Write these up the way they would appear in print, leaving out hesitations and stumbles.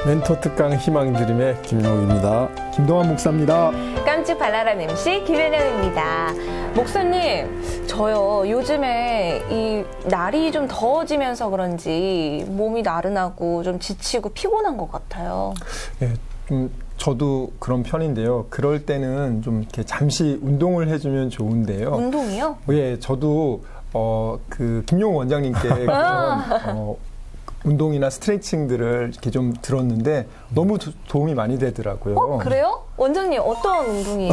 멘토 특강 희망드림의 김용욱입니다. 김동환 목사입니다. 깜찍 발랄한 MC 김혜령입니다. 목사님, 저요 요즘에 이 날이 좀 더워지면서 그런지 몸이 나른하고 좀 지치고 피곤한 것 같아요. 네, 좀 저도 그런 편인데요. 그럴 때는 좀 이렇게 잠시 운동을 해주면 좋은데요. 운동이요? 예, 저도 그 김용욱 원장님께 그런 운동이나 스트레칭들을 이렇게 좀 들었는데 너무 도움이 많이 되더라고요. 그래요? 원장님 어떤 운동이에요?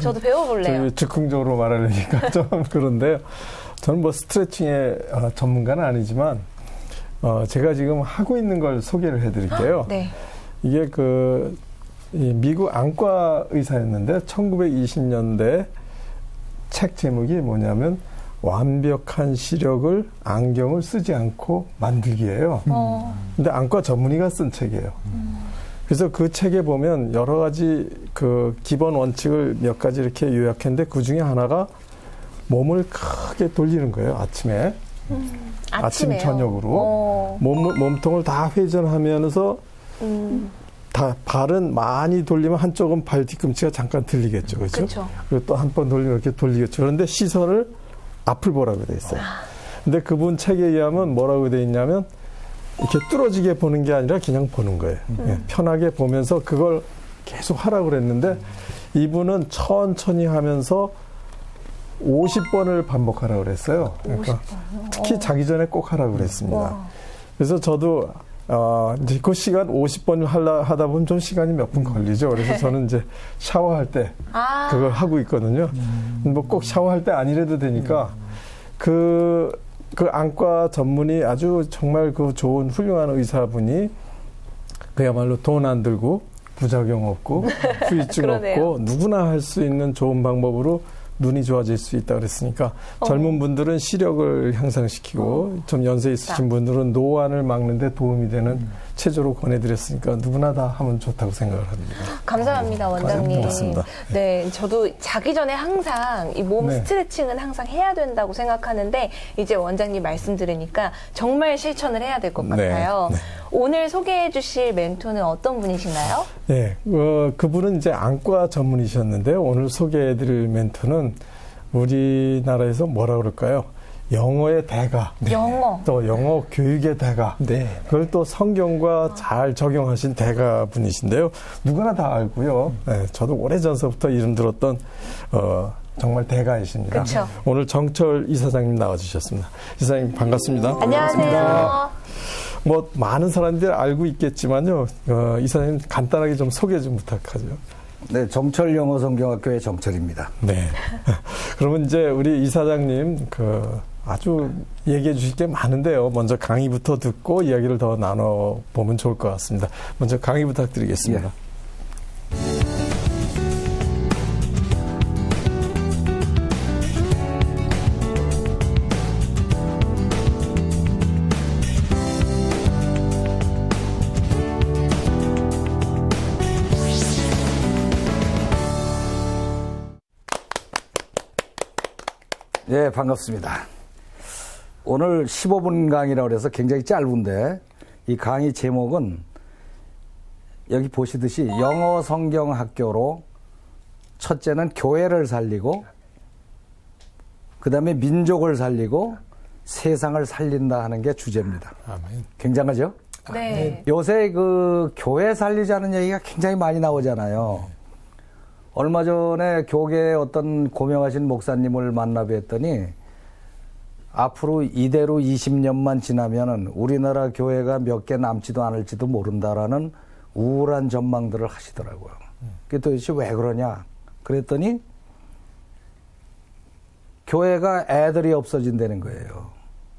저도 배워볼래요. 즉흥적으로 말하려니까 좀 그런데요. 저는 뭐 스트레칭의 전문가는 아니지만 제가 지금 하고 있는 걸 소개를 해드릴게요. 네. 이게 미국 안과 의사였는데 1920년대 책 제목이 뭐냐면 완벽한 시력을 안경을 쓰지 않고 만들기예요. 근데 안과 전문의가 쓴 책이에요. 그래서 그 책에 보면 여러 가지 그 기본 원칙을 몇 가지 이렇게 요약했는데 그 중에 하나가 몸을 크게 돌리는 거예요. 아침에. 아침 저녁으로. 몸통을 다 회전하면서 다 발은 많이 돌리면 한쪽은 발 뒤꿈치가 잠깐 들리겠죠. 그렇죠? 그리고 또 한 번 돌리면 이렇게 돌리겠죠. 그런데 시선을 앞을 보라고 돼 있어요. 근데 그분 책에 의하면 뭐라고 돼 있냐면 이렇게 뚫어지게 보는 게 아니라 그냥 보는 거예요. 편하게 보면서 그걸 계속 하라고 그랬는데 이분은 천천히 하면서 50번을 반복하라고 그랬어요. 그러니까 특히 자기 전에 꼭 하라고 그랬습니다. 그래서 저도 이제 그 시간 50번을 하다 보면 좀 시간이 몇 분 걸리죠. 그래서 저는 이제 샤워할 때 그걸 하고 있거든요. 뭐 꼭 샤워할 때 아니래도 되니까 그 안과 전문의 아주 정말 그 좋은 훌륭한 의사분이 그야말로 돈 안 들고 부작용 없고 후유증 없고 누구나 할 수 있는 좋은 방법으로 눈이 좋아질 수 있다 그랬으니까 젊은 분들은 시력을 향상시키고 좀 연세 있으신 분들은 노안을 막는 데 도움이 되는 체조로 권해드렸으니까 누구나 다 하면 좋다고 생각을 합니다. 감사합니다, 원장님. 고맙습니다. 네, 저도 자기 전에 항상 이 몸 스트레칭은 항상 해야 된다고 생각하는데 이제 원장님 말씀 들으니까 정말 실천을 해야 될 것 같아요. 네. 오늘 소개해 주실 멘토는 어떤 분이신가요? 네, 그분은 이제 안과 전문이셨는데요. 오늘 소개해 드릴 멘토는 우리나라에서 뭐라 그럴까요? 영어의 대가. 영어. 또 영어 교육의 대가. 네. 그걸 또 성경과 잘 적용하신 대가 분이신데요. 누구나 다 알고요. 네, 저도 오래전서부터 이름 들었던 정말 대가이십니다. 그쵸. 오늘 정철 이사장님 나와주셨습니다. 이사장님 반갑습니다. 안녕하세요. 뭐 많은 사람들이 알고 있겠지만요. 이사장님 간단하게 좀 소개 좀 부탁하죠. 네, 정철 영어성경학교의 정철입니다. 네. 그러면 이제 우리 이사장님 아주 얘기해 주실 게 많은데요. 먼저 강의부터 듣고 이야기를 더 나눠보면 좋을 것 같습니다. 먼저 강의 부탁드리겠습니다. 네, 반갑습니다. 오늘 15분 강의라고 해서 굉장히 짧은데 이 강의 제목은 여기 보시듯이 영어 성경 학교로 첫째는 교회를 살리고 그다음에 민족을 살리고 세상을 살린다 하는 게 주제입니다. 아멘. 굉장하죠? 네. 요새 그 교회 살리자는 얘기가 굉장히 많이 나오잖아요. 얼마 전에 교계의 어떤 고명하신 목사님을 만나 뵀더니 앞으로 이대로 20년만 지나면은 우리나라 교회가 몇 개 남지도 않을지도 모른다라는 우울한 전망들을 하시더라고요. 그게 도대체 왜 그러냐? 그랬더니 교회가 애들이 없어진다는 거예요.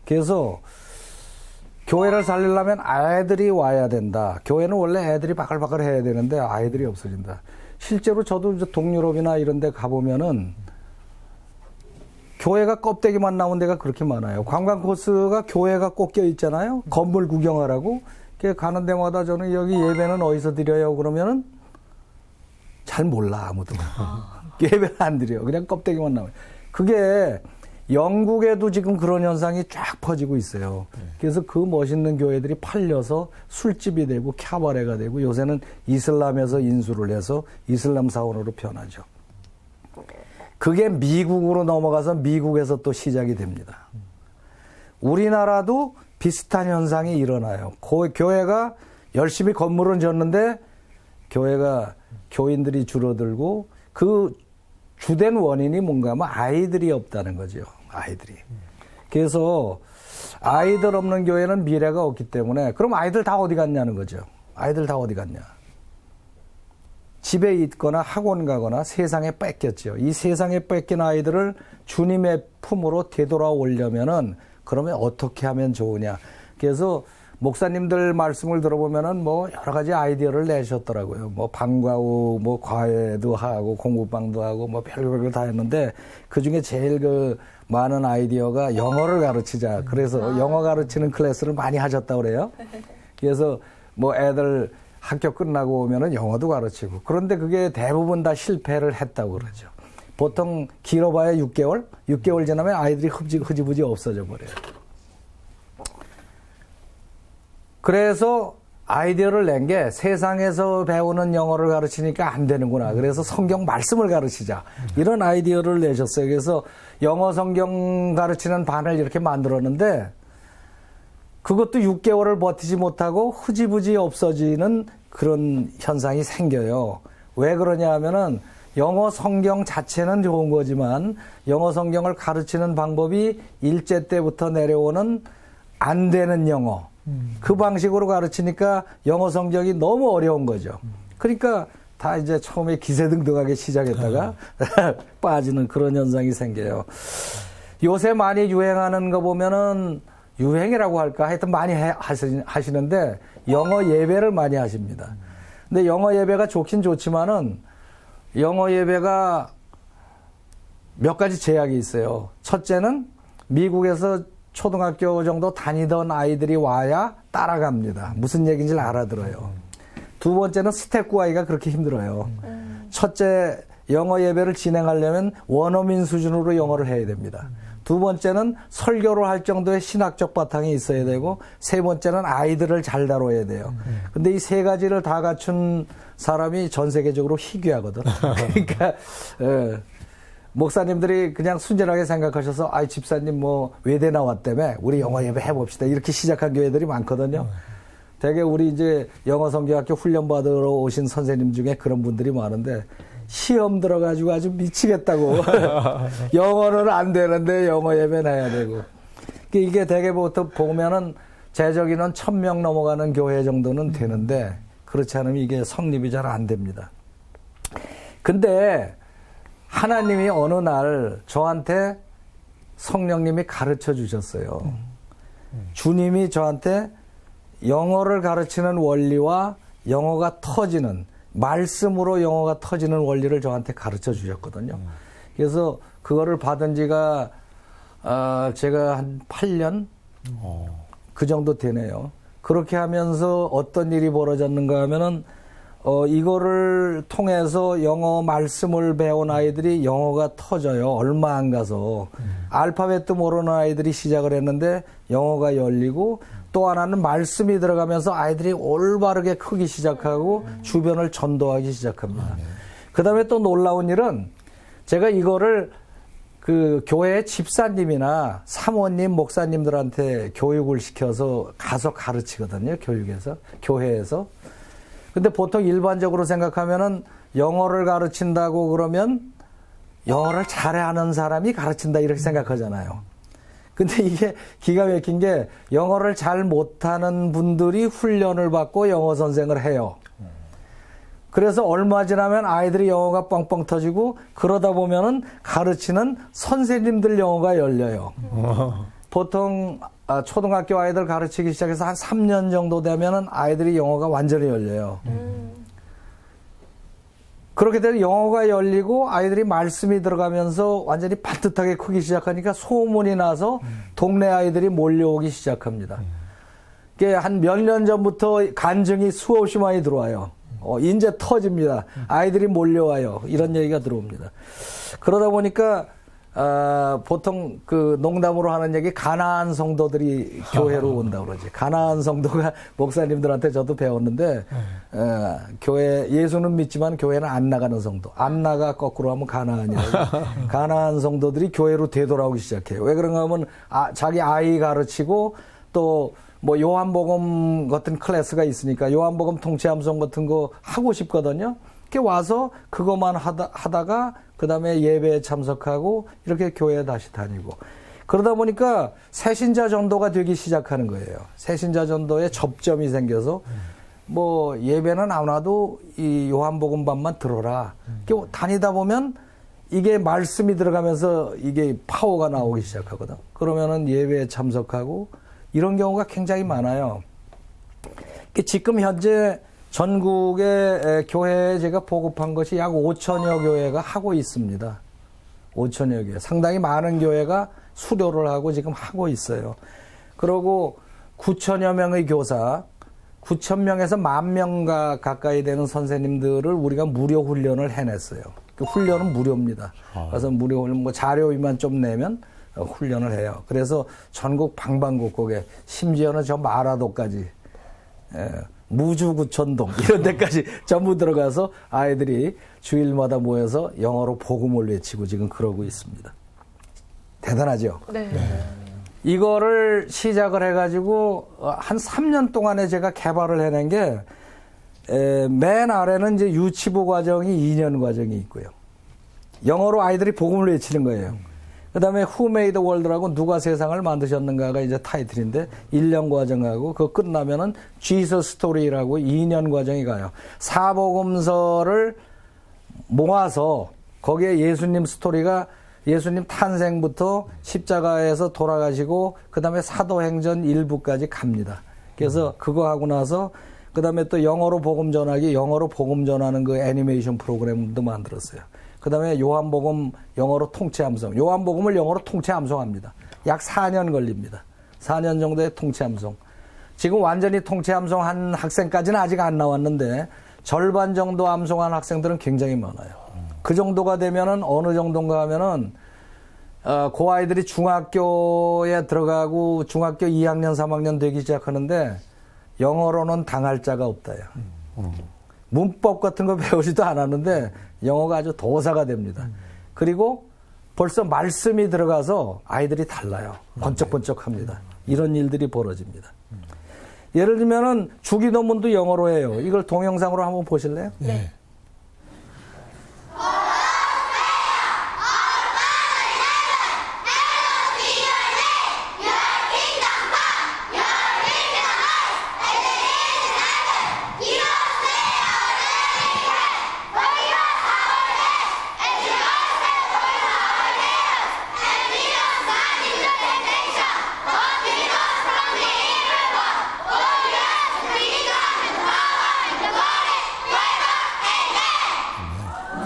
그래서 교회를 살리려면 아이들이 와야 된다. 교회는 원래 애들이 바글바글 해야 되는데 아이들이 없어진다. 실제로 저도 이제 동유럽이나 이런 데 가보면은 교회가 껍데기만 나온 데가 그렇게 많아요. 관광 코스가 교회가 꼭 껴 있잖아요. 건물 구경하라고. 가는 데마다 저는 여기 예배는 어디서 드려요? 그러면은 잘 몰라, 아무도. 예배는 안 드려요. 그냥 껍데기만 나와요. 그게 영국에도 지금 그런 현상이 쫙 퍼지고 있어요. 그래서 그 멋있는 교회들이 팔려서 술집이 되고 캬바레가 되고 요새는 이슬람에서 인수를 해서 이슬람 사원으로 변하죠. 그게 미국으로 넘어가서 미국에서 또 시작이 됩니다. 우리나라도 비슷한 현상이 일어나요. 교회가 열심히 건물을 지었는데 교회가 교인들이 줄어들고 그 주된 원인이 뭔가 하면 아이들이 없다는 거죠. 아이들이. 그래서 아이들 없는 교회는 미래가 없기 때문에 그럼 아이들 다 어디 갔냐는 거죠. 아이들 다 어디 갔냐. 집에 있거나 학원 가거나 세상에 뺏겼죠. 이 세상에 뺏긴 아이들을 주님의 품으로 되돌아오려면은 그러면 어떻게 하면 좋으냐. 그래서 목사님들 말씀을 들어보면은 뭐 여러 가지 아이디어를 내셨더라고요. 뭐 방과 후 뭐 과외도 하고 공부방도 하고 뭐 별걸 다 했는데 그 중에 제일 그 많은 아이디어가 영어를 가르치자. 그래서 영어 가르치는 클래스를 많이 하셨다고 그래요. 그래서 뭐 애들 학교 끝나고 오면은 영어도 가르치고. 그런데 그게 대부분 다 실패를 했다고 그러죠. 보통 길어봐야 6개월? 6개월 지나면 아이들이 흐지부지 없어져 버려요. 그래서 아이디어를 낸 게 세상에서 배우는 영어를 가르치니까 안 되는구나. 그래서 성경 말씀을 가르치자. 이런 아이디어를 내셨어요. 그래서 영어 성경 가르치는 반을 이렇게 만들었는데 그것도 6개월을 버티지 못하고 흐지부지 없어지는 그런 현상이 생겨요. 왜 그러냐 하면은 영어 성경 자체는 좋은 거지만 영어 성경을 가르치는 방법이 일제 때부터 내려오는 안 되는 영어. 그 방식으로 가르치니까 영어 성경이 너무 어려운 거죠. 그러니까 다 이제 처음에 기세등등하게 시작했다가 빠지는 그런 현상이 생겨요. 요새 많이 유행하는 거 보면은 유행이라고 할까? 하여튼 많이 하시는데 영어 예배를 많이 하십니다. 근데 영어 예배가 좋긴 좋지만은 영어 예배가 몇 가지 제약이 있어요. 첫째는 미국에서 초등학교 정도 다니던 아이들이 와야 따라갑니다. 무슨 얘기인지 알아들어요. 두 번째는 스텝 구하기가 그렇게 힘들어요. 첫째, 영어 예배를 진행하려면 원어민 수준으로 영어를 해야 됩니다. 두 번째는 설교를 할 정도의 신학적 바탕이 있어야 되고, 세 번째는 아이들을 잘 다뤄야 돼요. 근데 이 세 가지를 다 갖춘 사람이 전 세계적으로 희귀하거든. 그러니까 목사님들이 그냥 순전하게 생각하셔서 아이 집사님 뭐 외대 나왔다며 우리 영어 예배 해봅시다 이렇게 시작한 교회들이 많거든요. 되게 우리 이제 영어 성경학교 훈련 받으러 오신 선생님 중에 그런 분들이 많은데 시험 들어가지고 아주 미치겠다고 영어는 안 되는데 영어 예배는 해야 되고 이게 되게 보면은 재적 인원 1000명 넘어가는 교회 정도는 되는데 그렇지 않으면 이게 성립이 잘 안 됩니다. 근데 하나님이 어느 날 저한테 성령님이 가르쳐 주셨어요. 주님이 저한테 영어를 가르치는 원리와 영어가 터지는, 말씀으로 영어가 터지는 원리를 저한테 가르쳐 주셨거든요. 그래서 그거를 받은 지가 제가 한 8년? 그 정도 되네요. 그렇게 하면서 어떤 일이 벌어졌는가 하면은 이거를 통해서 영어 말씀을 배운 아이들이 영어가 터져요. 얼마 안 가서. 알파벳도 모르는 아이들이 시작을 했는데 영어가 열리고 또 하나는 말씀이 들어가면서 아이들이 올바르게 크기 시작하고 주변을 전도하기 시작합니다. 그 다음에 또 놀라운 일은 제가 이거를 그 교회 집사님이나 사모님, 목사님들한테 교육을 시켜서 가서 가르치거든요. 교회에서. 근데 보통 일반적으로 생각하면은 영어를 가르친다고 그러면 영어를 잘하는 사람이 가르친다 이렇게 생각하잖아요. 근데 이게 기가 막힌 게 영어를 잘 못하는 분들이 훈련을 받고 영어 선생을 해요. 그래서 얼마 지나면 아이들이 영어가 뻥뻥 터지고 그러다 보면은 가르치는 선생님들 영어가 열려요. 보통 초등학교 아이들 가르치기 시작해서 한 3년 정도 되면은 아이들이 영어가 완전히 열려요. 그렇게 되면 영어가 열리고 아이들이 말씀이 들어가면서 완전히 반듯하게 크기 시작하니까 소문이 나서 동네 아이들이 몰려오기 시작합니다. 그게 한 몇 년 전부터 간증이 수없이 많이 들어와요. 이제 터집니다. 아이들이 몰려와요. 이런 얘기가 들어옵니다. 그러다 보니까 보통 그 농담으로 하는 얘기 가나안 성도들이 교회로 온다고 그러지. 가나안 성도가 목사님들한테 저도 배웠는데 교회 예수는 믿지만 교회는 안 나가는 성도. 안 나가 거꾸로 하면 가나안이라고. 가나안 성도들이 교회로 되돌아오기 시작해요. 왜 그런가 하면 자기 아이 가르치고 또 뭐 요한복음 같은 클래스가 있으니까 요한복음 통치함송 같은 거 하고 싶거든요. 이렇게 와서 그것만 하다가 그 다음에 예배에 참석하고 이렇게 교회에 다시 다니고 그러다 보니까 새신자 전도가 되기 시작하는 거예요. 새신자 전도에 접점이 생겨서 뭐 예배는 안 와도 이 요한복음반만 들어라. 이렇게 다니다 보면 이게 말씀이 들어가면서 이게 파워가 나오기 시작하거든. 그러면은 예배에 참석하고 이런 경우가 굉장히 많아요. 지금 현재 전국의 교회에 제가 보급한 것이 약 5천여 교회가 하고 있습니다. 5천여 교회. 상당히 많은 교회가 수료를 하고 지금 하고 있어요. 그리고 9천여 명의 교사, 9,000명에서 10,000명 가까이 되는 선생님들을 우리가 무료 훈련을 해냈어요. 그 훈련은 무료입니다. 그래서 무료 훈련, 뭐 자료비만 좀 내면 훈련을 해요. 그래서 전국 방방곡곡에 심지어는 저 마라도까지 무주구천동 이런 데까지 전부 들어가서 아이들이 주일마다 모여서 영어로 복음을 외치고 지금 그러고 있습니다. 대단하죠? 네. 이거를 시작을 해가지고 한 3년 동안에 제가 개발을 해낸 게 맨 아래는 이제 유치부 과정이 2년 과정이 있고요. 영어로 아이들이 복음을 외치는 거예요. 그 다음에 Who Made the World라고 누가 세상을 만드셨는가가 이제 타이틀인데 1년 과정하고 그거 끝나면은 Jesus Story라고 2년 과정이 가요. 사복음서를 모아서 거기에 예수님 스토리가 예수님 탄생부터 십자가에서 돌아가시고 그 다음에 사도행전 1부까지 갑니다. 그래서 그거 하고 나서 그 다음에 또 영어로 복음 전하기, 영어로 복음 전하는 그 애니메이션 프로그램도 만들었어요. 그 다음에 요한복음 영어로 통치 암송. 요한복음을 영어로 통치 암송합니다. 약 4년 걸립니다. 4년 정도의 통치 암송. 지금 완전히 통치 암송한 학생까지는 아직 안 나왔는데 절반 정도 암송한 학생들은 굉장히 많아요. 그 정도가 되면은 어느 정도인가 하면은 그 아이들이 중학교에 들어가고 중학교 2학년, 3학년 되기 시작하는데 영어로는 당할 자가 없다요. 문법 같은 거 배우지도 않았는데 영어가 아주 도사가 됩니다. 그리고 벌써 말씀이 들어가서 아이들이 달라요. 번쩍번쩍합니다. 이런 일들이 벌어집니다. 예를 들면은 주기도문도 영어로 해요. 이걸 동영상으로 한번 보실래요? 네.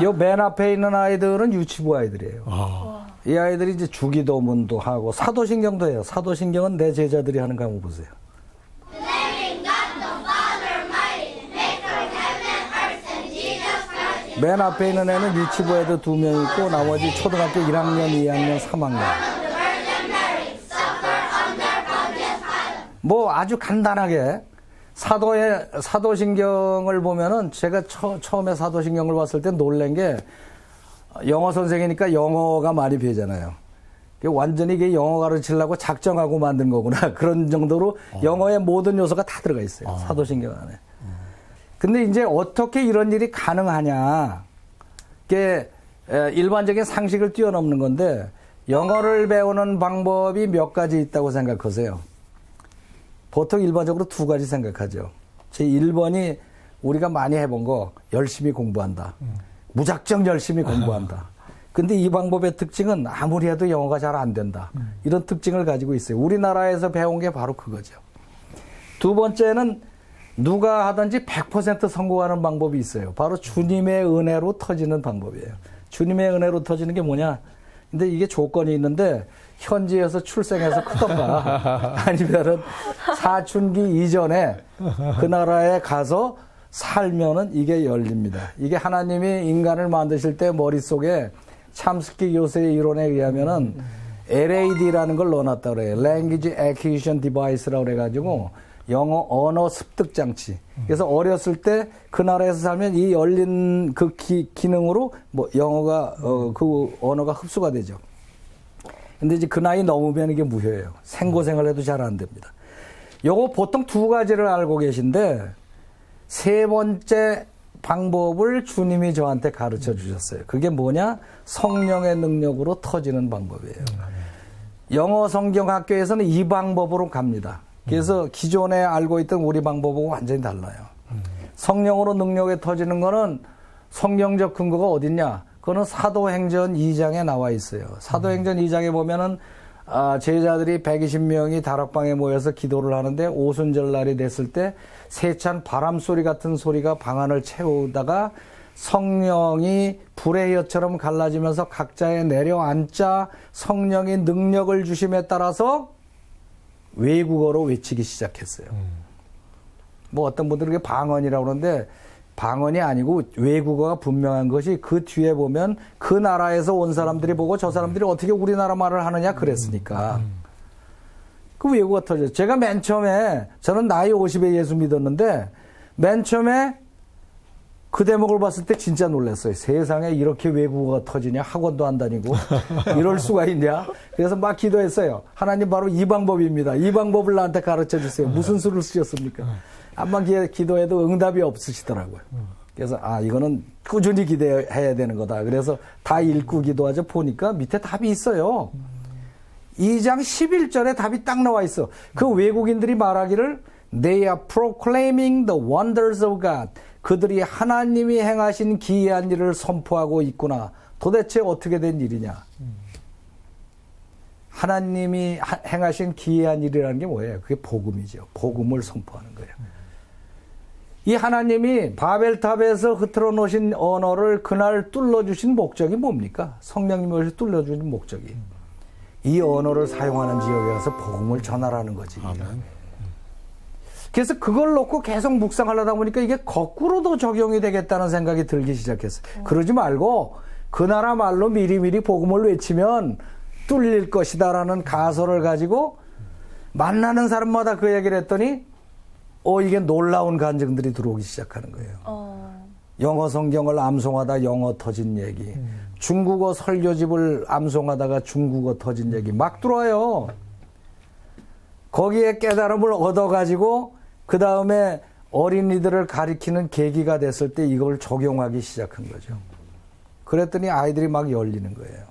요 맨 앞에 있는 아이들은 유치부 아이들이에요. 이 아이들이 이제 주기도문도 하고 사도신경도 해요. 사도신경은 내 제자들이 하는 거 한번 보세요. 맨 앞에 있는 애는 유치부 애들 2명 있고 나머지 초등학교 1학년, 2학년, 3학년. 뭐 아주 간단하게 사도신경을 보면은 제가 처음에 사도신경을 봤을 때 놀란 게 영어 선생이니까 영어가 많이 배잖아요. 완전히 이게 영어 가르치려고 작정하고 만든 거구나. 그런 정도로 영어의 모든 요소가 다 들어가 있어요. 사도신경 안에. 근데 이제 어떻게 이런 일이 가능하냐. 이게 일반적인 상식을 뛰어넘는 건데 영어를 배우는 방법이 몇 가지 있다고 생각하세요. 보통 일반적으로 2가지 생각하죠. 제 1번이 우리가 많이 해본 거 열심히 공부한다. 무작정 열심히 공부한다. 근데 이 방법의 특징은 아무리 해도 영어가 잘 안 된다. 이런 특징을 가지고 있어요. 우리나라에서 배운 게 바로 그거죠. 2번째는 누가 하든지 100% 성공하는 방법이 있어요. 바로 주님의 은혜로 터지는 방법이에요. 주님의 은혜로 터지는 게 뭐냐? 근데 이게 조건이 있는데 현지에서 출생해서 크던가 아니면은 사춘기 이전에 그 나라에 가서 살면은 이게 열립니다. 이게 하나님이 인간을 만드실 때 머릿속에 참스키 교수의 이론에 의하면은 LAD라는 걸 넣어놨다 그래요. Language Acquisition Device라고 그래가지고 영어 언어 습득 장치. 그래서 어렸을 때 그 나라에서 살면 이 열린 그 기능으로 뭐 영어가 그 언어가 흡수가 되죠. 근데 이제 그 나이 넘으면 이게 무효예요. 생고생을 해도 잘 안 됩니다. 요거 보통 두 가지를 알고 계신데 세 번째 방법을 주님이 저한테 가르쳐 주셨어요. 그게 뭐냐? 성령의 능력으로 터지는 방법이에요. 영어 성경 학교에서는 이 방법으로 갑니다. 그래서 기존에 알고 있던 우리 방법하고 완전히 달라요. 성령으로 능력에 터지는 거는 성경적 근거가 어딨냐? 그거는 사도행전 2장에 나와 있어요. 사도행전 2장에 보면은 제자들이 120명이 다락방에 모여서 기도를 하는데 오순절 날이 됐을 때 세찬 바람 소리 같은 소리가 방 안을 채우다가 성령이 불의 혀처럼 갈라지면서 각자에 내려앉자 성령이 능력을 주심에 따라서 외국어로 외치기 시작했어요. 뭐 어떤 분들은 그게 방언이라고 그러는데 방언이 아니고 외국어가 분명한 것이 그 뒤에 보면 그 나라에서 온 사람들이 보고 저 사람들이 어떻게 우리나라 말을 하느냐 그랬으니까. 그 외국어가 터졌어요. 제가 맨 처음에 저는 나이 50에 예수 믿었는데 맨 처음에 그 대목을 봤을 때 진짜 놀랐어요. 세상에 이렇게 외국어가 터지냐? 학원도 안 다니고 이럴 수가 있냐? 그래서 막 기도했어요. 하나님 바로 이 방법입니다. 이 방법을 나한테 가르쳐 주세요. 무슨 수를 쓰셨습니까? 한번 기도해도 응답이 없으시더라고요. 그래서 이거는 꾸준히 기도해야 되는 거다. 그래서 다 읽고 기도하죠. 보니까 밑에 답이 있어요. 2장 11절에 답이 딱 나와 있어. 그 외국인들이 말하기를 They are proclaiming the wonders of God. 그들이 하나님이 행하신 기이한 일을 선포하고 있구나. 도대체 어떻게 된 일이냐? 하나님이 행하신 기이한 일이라는 게 뭐예요? 그게 복음이죠. 복음을 선포하는 거예요. 이 하나님이 바벨탑에서 흐트러 놓으신 언어를 그날 뚫어주신 목적이 뭡니까? 성령님을 뚫어주신 목적이. 이 언어를 사용하는 지역에 가서 복음을 전하라는 거지. 아멘. 그래서 그걸 놓고 계속 묵상하려다 보니까 이게 거꾸로도 적용이 되겠다는 생각이 들기 시작했어요. 그러지 말고 그 나라 말로 미리미리 복음을 외치면 뚫릴 것이다라는 가설을 가지고 만나는 사람마다 그 얘기를 했더니 이게 놀라운 간증들이 들어오기 시작하는 거예요. 영어 성경을 암송하다 영어 터진 얘기. 중국어 설교집을 암송하다가 중국어 터진 얘기 막 들어와요. 거기에 깨달음을 얻어가지고 그 다음에 어린이들을 가리키는 계기가 됐을 때 이걸 적용하기 시작한 거죠. 그랬더니 아이들이 막 열리는 거예요.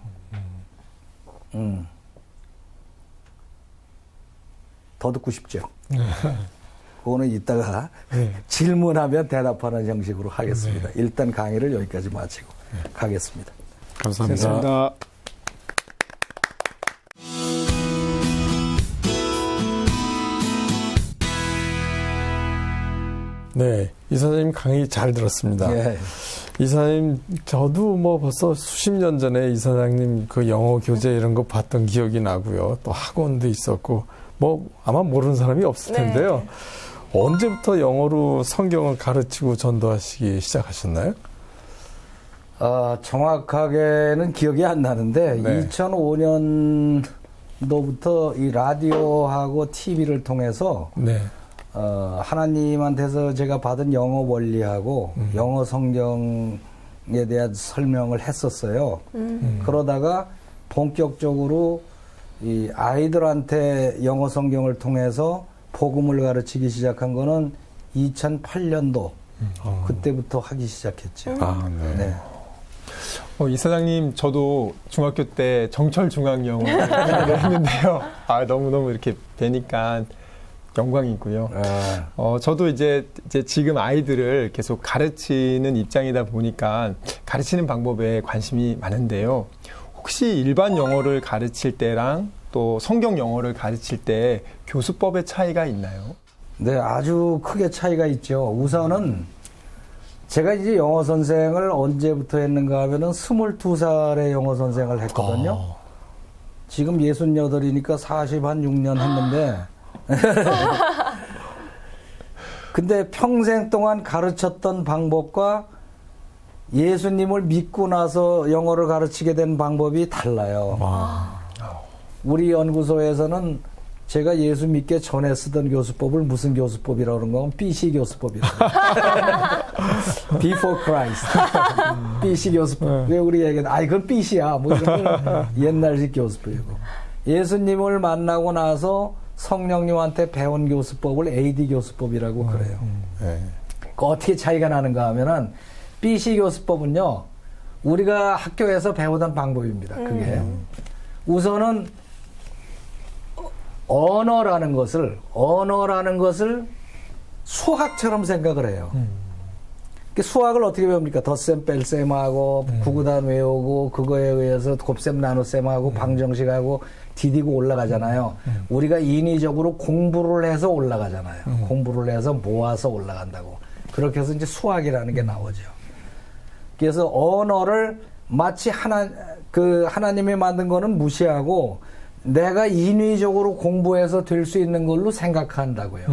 더 듣고 싶죠? 그거는 이따가 질문하면 대답하는 형식으로 하겠습니다. 일단 강의를 여기까지 마치고 가겠습니다. 감사합니다. 네, 이사장님 강의 잘 들었습니다. 예. 이사장님, 저도 뭐 벌써 수십 년 전에 이사장님 그 영어 교재 이런 거 봤던 기억이 나고요. 또 학원도 있었고, 뭐 아마 모르는 사람이 없을 텐데요. 네. 언제부터 영어로 성경을 가르치고 전도하시기 시작하셨나요? 정확하게는 기억이 안 나는데, 네. 2005년도부터 이 라디오하고 TV를 통해서, 네. 하나님한테서 제가 받은 영어 원리하고 영어 성경에 대한 설명을 했었어요. 그러다가 본격적으로 이 아이들한테 영어 성경을 통해서 복음을 가르치기 시작한 거는 2008년도 그때부터 하기 시작했죠. 네. 네. 이사장님, 저도 중학교 때 정철중앙영어를 했는데요. 너무너무 이렇게 뵈니까 영광이고요. 저도 이제 지금 아이들을 계속 가르치는 입장이다 보니까 가르치는 방법에 관심이 많은데요. 혹시 일반 영어를 가르칠 때랑 또 성경 영어를 가르칠 때 교수법의 차이가 있나요? 네, 아주 크게 차이가 있죠. 우선은 제가 이제 영어 선생을 언제부터 했는가 하면은 22살에 영어 선생을 했거든요. 지금 68이니까 46년 했는데 근데 평생 동안 가르쳤던 방법과 예수님을 믿고 나서 영어를 가르치게 된 방법이 달라요. 우리 연구소에서는 제가 예수 믿기 전에 쓰던 교수법을 무슨 교수법이라고 그런 건 BC 교수법이라고. Before Christ. BC 교수법. 왜 우리 얘기는, 그건 BC야. 뭐 이런 옛날식 교수법이고. 예수님을 만나고 나서 성령님한테 배운 교수법을 AD 교수법이라고 그래요. 그 어떻게 차이가 나는가 하면은 BC 교수법은요, 우리가 학교에서 배우던 방법입니다. 그게. 우선은 언어라는 것을 수학처럼 생각을 해요. 수학을 어떻게 배웁니까? 덧셈, 뺄셈하고, 구구단 외우고, 그거에 의해서 곱셈, 나눗셈하고, 방정식하고, 디디고 올라가잖아요. 우리가 인위적으로 공부를 해서 올라가잖아요. 공부를 해서 모아서 올라간다고. 그렇게 해서 이제 수학이라는 게 나오죠. 그래서 언어를 마치 하나님이 만든 거는 무시하고, 내가 인위적으로 공부해서 될 수 있는 걸로 생각한다고요.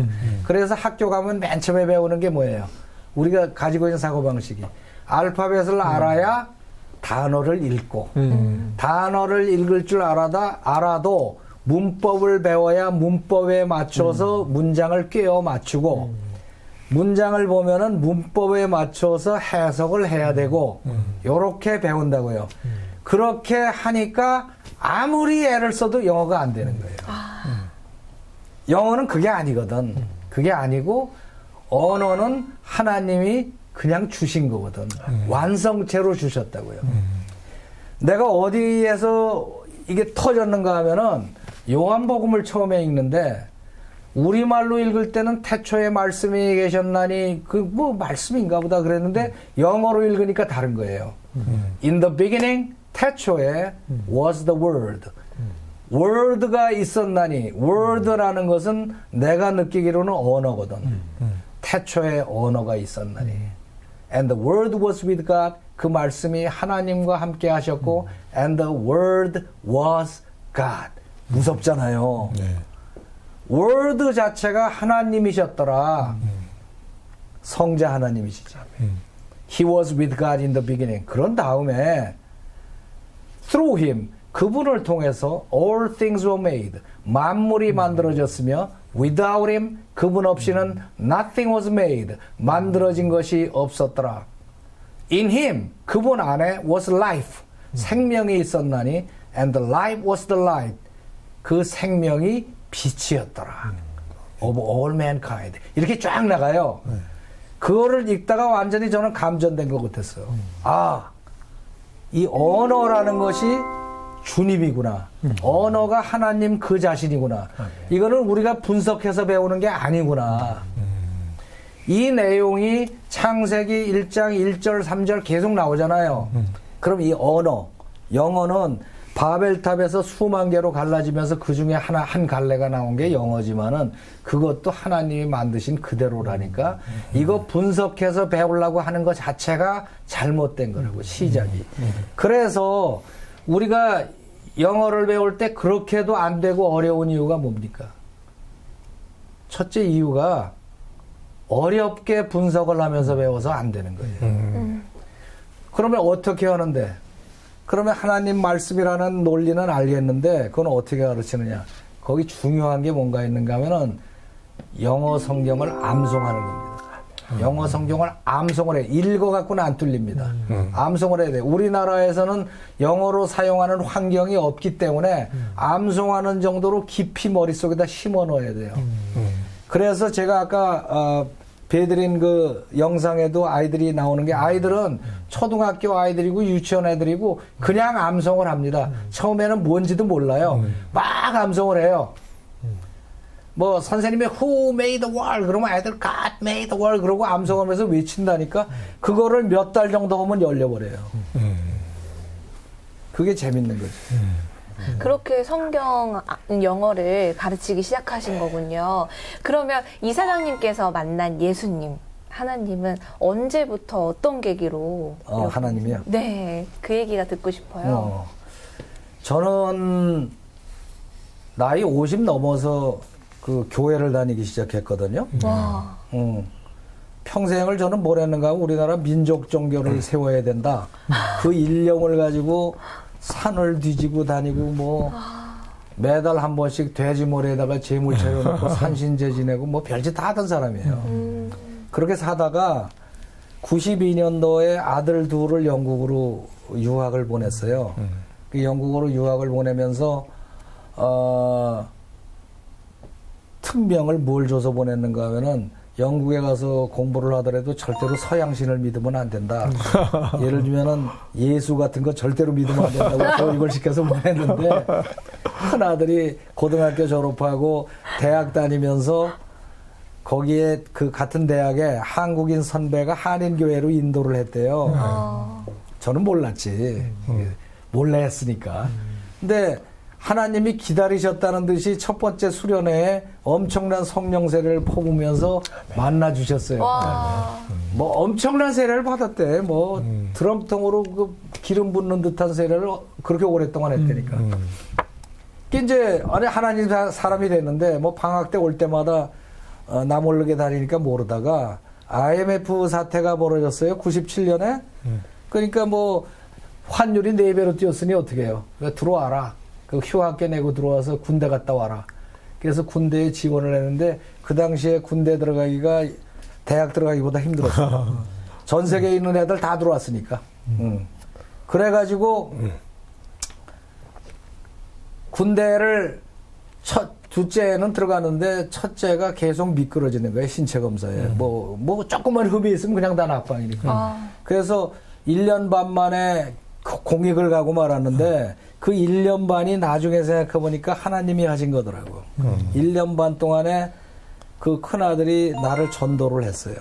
그래서 학교 가면 맨 처음에 배우는 게 뭐예요? 우리가 가지고 있는 사고방식이 알파벳을 알아야 단어를 읽고 단어를 읽을 줄 알아도 문법을 배워야 문법에 맞춰서 문장을 꿰어 맞추고 문장을 보면은 문법에 맞춰서 해석을 해야 되고 요렇게 배운다고요. 그렇게 하니까 아무리 애를 써도 영어가 안 되는 거예요. 영어는 그게 아니거든. 그게 아니고 언어는 하나님이 그냥 주신 거거든. 완성체로 주셨다고요. 내가 어디에서 이게 터졌는가 하면은 요한복음을 처음에 읽는데 우리말로 읽을 때는 태초에 말씀이 계셨나니 그 뭐 말씀인가 보다 그랬는데 영어로 읽으니까 다른 거예요. In the beginning 태초에 was the word. word가 있었나니 word라는 것은 내가 느끼기로는 언어거든. 태초에 언어가 있었나니. And the word was with God. 그 말씀이 하나님과 함께 하셨고 and the word was God. 무섭잖아요. word 자체가 하나님이셨더라. 성자 하나님이시죠. He was with God in the beginning. 그런 다음에 through him, 그분을 통해서 all things were made. 만물이 만들어졌으며 without him, 그분 없이는 nothing was made. 만들어진 것이 없었더라. In him, 그분 안에 was life. 생명이 있었나니 and the life was the light. 그 생명이 빛이었더라. Of all mankind. 이렇게 쫙 나가요. 그거를 읽다가 완전히 저는 감전된 것 같았어요. 이 언어라는 것이 주님이구나. 언어가 하나님 그 자신이구나. 이거는 우리가 분석해서 배우는 게 아니구나. 이 내용이 창세기 1장 1절 3절 계속 나오잖아요. 그럼 이 언어, 영어는 바벨탑에서 수만 개로 갈라지면서 그 중에 한 갈래가 나온 게 영어지만은 그것도 하나님이 만드신 그대로라니까 이거 분석해서 배우려고 하는 것 자체가 잘못된 거라고, 시작이. 그래서 우리가 영어를 배울 때 그렇게도 안 되고 어려운 이유가 뭡니까? 첫째 이유가 어렵게 분석을 하면서 배워서 안 되는 거예요. 그러면 어떻게 하는데? 그러면 하나님 말씀이라는 논리는 알겠는데 그건 어떻게 가르치느냐? 거기 중요한 게 뭔가 있는가 하면은 영어 성경을 암송하는 겁니다. 영어 성경을 암송을 해. 읽어갖고는 안 뚫립니다. 암송을 해야 돼요. 우리나라에서는 영어로 사용하는 환경이 없기 때문에 암송하는 정도로 깊이 머릿속에다 심어 넣어야 돼요. 그래서 제가 아까 배드린 그 영상에도 아이들이 나오는 게 아이들은 초등학교 아이들이고 유치원 애들이고 그냥 암송을 합니다. 처음에는 뭔지도 몰라요. 막 암송을 해요. 뭐 선생님이 Who made the world? 그러면 아이들 God made the world 그러고 암송하면서 외친다니까 그거를 몇 달 정도 하면 열려버려요. 그게 재밌는 거죠. 그렇게 성경 영어를 가르치기 시작하신 거군요. 그러면 이사장님께서 만난 예수님, 하나님은 언제부터 어떤 계기로? 하나님이요? 네, 그 얘기가 듣고 싶어요. 저는 나이 50 넘어서 그 교회를 다니기 시작했거든요. 와. 평생을 저는 뭘 했는가 하면 우리나라 민족 종교를 세워야 된다. 그 일념을 가지고 산을 뒤지고 다니고 뭐 매달 한 번씩 돼지 모래에다가 재물 채워놓고 산신제 지내고 뭐 별짓 다 하던 사람이에요. 그렇게 사다가 92년도에 아들 둘을 영국으로 유학을 보냈어요. 그 영국으로 유학을 보내면서 특명을 뭘 줘서 보냈는가 하면은 영국에 가서 공부를 하더라도 절대로 서양신을 믿으면 안 된다. 예를 들면은 예수 같은 거 절대로 믿으면 안 된다고 교육을 시켜서 보냈는데 큰 아들이 고등학교 졸업하고 대학 다니면서 거기에 그 같은 대학에 한국인 선배가 한인교회로 인도를 했대요. 저는 몰랐지. 몰래 했으니까. 근데 하나님이 기다리셨다는 듯이 첫 번째 수련회에 엄청난 성령 세례를 퍼부으면서 만나 주셨어요. 뭐 엄청난 세례를 받았대. 뭐 드럼통으로 그 기름 붓는 듯한 세례를 그렇게 오랫동안 했다니까. 이제 아니 하나님 사람이 됐는데 뭐 방학 때 올 때마다 나 모르게 다니니까 모르다가 IMF 사태가 벌어졌어요. 97년에. 그러니까 뭐 환율이 4배로 뛰었으니 어떻게 해요? 들어와라. 그 휴학계 내고 들어와서 군대 갔다 와라. 그래서 군대에 지원을 했는데 그 당시에 군대 들어가기가 대학 들어가기보다 힘들었어요. 전 세계에 있는 애들 다 들어왔으니까. 그래가지고 군대를 둘째는 들어가는데 첫째가 계속 미끄러지는 거예요. 신체 검사에. 뭐 조금만 흡이 있으면 그냥 다 낙방이니까. 그래서 1년 반 만에 공익을 가고 말았는데 그 1년 반이 나중에 생각해보니까 하나님이 하신 거더라고. 1년 반 동안에 그 큰아들이 나를 전도를 했어요.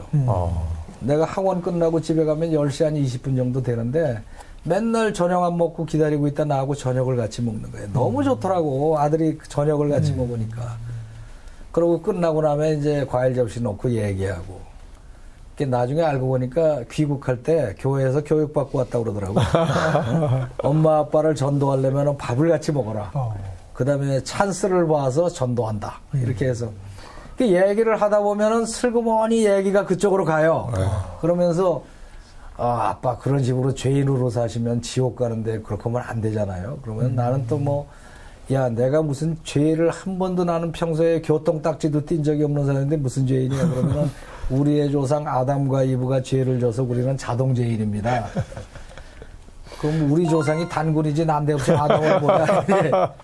내가 학원 끝나고 집에 가면 10시 한 20분 정도 되는데 맨날 저녁 안 먹고 기다리고 있다 나하고 저녁을 같이 먹는 거예요. 너무 좋더라고. 아들이 저녁을 같이 먹으니까. 그러고 끝나고 나면 이제 과일 접시 넣고 얘기하고. 나중에 알고 보니까 귀국할 때 교회에서 교육받고 왔다고 그러더라고. 엄마 아빠를 전도하려면 밥을 같이 먹어라. 그 다음에 찬스를 봐서 전도한다. 이렇게 해서. 그 얘기를 하다 보면은 슬그머니 얘기가 그쪽으로 가요. 그러면서 아빠 그런 식으로 죄인으로 사시면 지옥 가는데 그렇게 하면 안 되잖아요. 그러면 나는 또 뭐 야, 내가 무슨 죄를 한 번도 나는 평소에 교통딱지도 띈 적이 없는 사람인데 무슨 죄인이야? 그러면은 우리의 조상 아담과 이브가 죄를 져서 우리는 자동 죄인입니다. 그럼 우리 조상이 단군이지 난데없이 아담을 뭐야?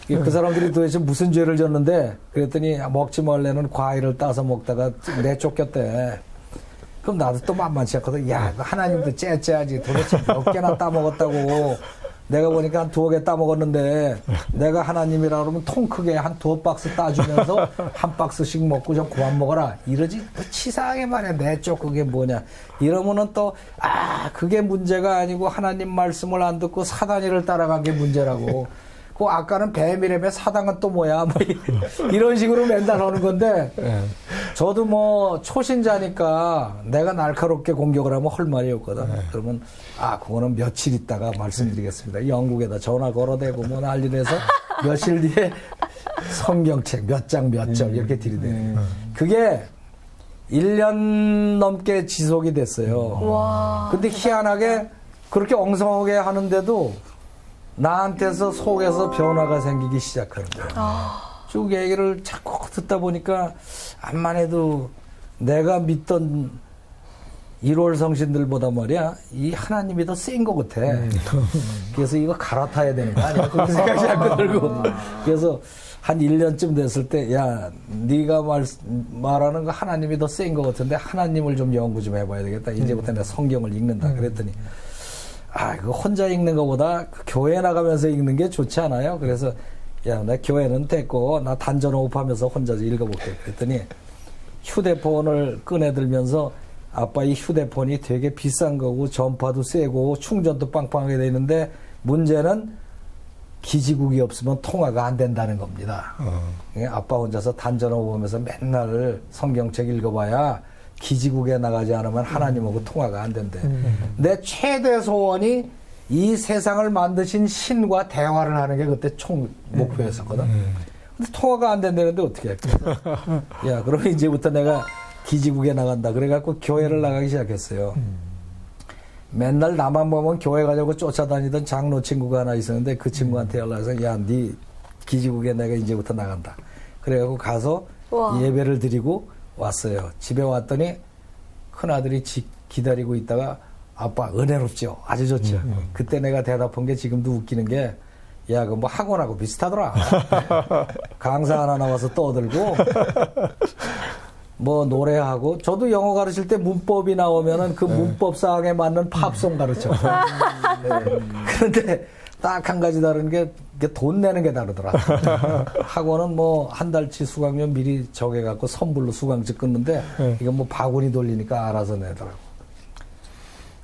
그 사람들이 도대체 무슨 죄를 졌는데 그랬더니 먹지 말래는 과일을 따서 먹다가 내쫓겼대. 그럼 나도 또 만만치 않거든. 야, 하나님도 째야지. 도대체 몇 개나 따먹었다고. 내가 보니까 한 2개 따먹었는데 내가 하나님이라 그러면 통 크게 한 2박스 따주면서 한 박스씩 먹고 좀 그만 먹어라. 이러지 치사하게 말이야. 내쪽 그게 뭐냐. 이러면은 또 그게 문제가 아니고 하나님 말씀을 안 듣고 사단이를 따라간 게 문제라고. 그 아까는 뱀이라며 사단은 또 뭐야. 뭐 이런 식으로 맨날 하는 건데 저도 뭐 초신자니까 내가 날카롭게 공격을 하면 할 말이 없거든. 그러면 그거는 며칠 있다가 말씀드리겠습니다. 영국에다 전화 걸어대고 뭐 난리내서 며칠 뒤에 성경책 몇 장 몇 절 이렇게 들이대요. 그게 1년 넘게 지속이 됐어요. 근데 희한하게 그렇게 엉성하게 하는데도 나한테서 속에서 변화가 생기기 시작하는 거예요. 쭉 얘기를 자꾸 듣다 보니까 암만 해도 내가 믿던 1월 성신들보다 말이야 이 하나님이 더 센 것 같아. 그래서 이거 갈아타야 되는 거 아니야? 그런 생각이 자꾸 들고. 그래서 한 1년쯤 됐을 때 야 네가 말하는 거 하나님이 더 센 것 같은데 하나님을 좀 연구 좀 해봐야 되겠다. 이제부터 내가 성경을 읽는다. 그랬더니 이거 혼자 읽는 것보다 교회 나가면서 읽는 게 좋지 않아요? 그래서 야, 나 교회는 됐고 나 단전 호흡하면서 혼자서 읽어볼게. 그랬더니 휴대폰을 꺼내들면서 아빠 이 휴대폰이 되게 비싼 거고 전파도 세고 충전도 빵빵하게 돼 있는데 문제는 기지국이 없으면 통화가 안 된다는 겁니다. 아빠 혼자서 단전 호흡하면서 맨날 성경책 읽어봐야 기지국에 나가지 않으면 하나님하고 통화가 안 된대. 내 최대 소원이 이 세상을 만드신 신과 대화를 하는 게 그때 총 목표였었거든. 근데 통화가 안 된다는데 어떻게 할까? 야, 그러면 이제부터 내가 기지국에 나간다. 그래갖고 교회를 나가기 시작했어요. 맨날 나만 보면 교회 가려고 쫓아다니던 장로 친구가 하나 있었는데 그 친구한테 연락해서 야, 네 기지국에 내가 이제부터 나간다. 그래갖고 가서 우와. 예배를 드리고 왔어요. 집에 왔더니 큰아들이 기다리고 있다가 아빠 은혜롭죠. 아주 좋죠. 그때 내가 대답한 게 지금도 웃기는 게 야, 그 뭐 학원하고 비슷하더라. 강사 하나 나와서 떠들고 뭐 노래하고 저도 영어 가르칠 때 문법이 나오면은 그 문법상에 맞는 팝송 가르쳐. 네. 그런데 딱 한 가지 다른 게 돈 내는 게 다르더라. 학원은 뭐 한 달치 수강료 미리 정해갖고 선불로 수강직 끊는데 이건 뭐 바구니 돌리니까 알아서 내더라고.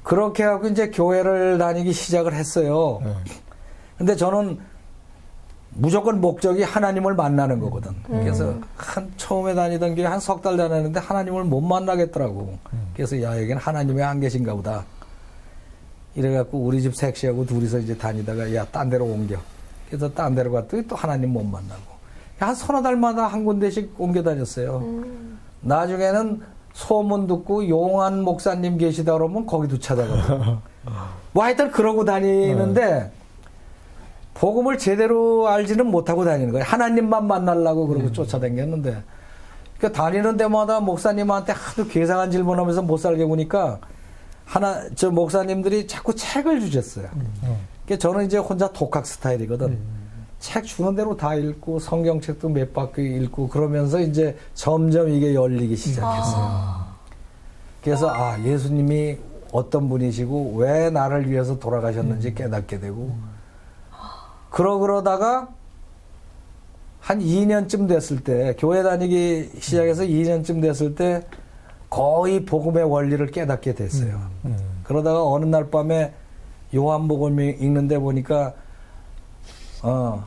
그렇게 하고 이제 교회를 다니기 시작을 했어요. 근데 저는 무조건 목적이 하나님을 만나는 거거든. 그래서 처음에 다니던 게 한 석 달 다녔는데 하나님을 못 만나겠더라고. 그래서 야, 여기는 하나님이 안 계신가 보다. 이래갖고 우리 집 섹시하고 둘이서 이제 다니다가 야, 딴 데로 옮겨. 그래서 딴 데로 갔더니 또 하나님 못 만나고. 한 서너 달마다 한 군데씩 옮겨 다녔어요. 나중에는 소문 듣고 용한 목사님 계시다 그러면 거기도 찾아가고. 뭐 하여튼 그러고 다니는데 복음을 제대로 알지는 못하고 다니는 거예요. 하나님만 만나려고 그러고 쫓아다녔는데. 그러니까 다니는 데마다 목사님한테 하도 괴상한 질문하면서 못 살게 보니까 저 목사님들이 자꾸 책을 주셨어요. 그러니까 저는 이제 혼자 독학 스타일이거든. 책 주는 대로 다 읽고 성경책도 몇 바퀴 읽고 그러면서 이제 점점 이게 열리기 시작했어요. 그래서 예수님이 어떤 분이시고 왜 나를 위해서 돌아가셨는지 깨닫게 되고 그러다가 한 2년쯤 됐을 때 교회 다니기 시작해서 2년쯤 됐을 때 거의 복음의 원리를 깨닫게 됐어요. 그러다가 어느 날 밤에 요한복음 읽는데 보니까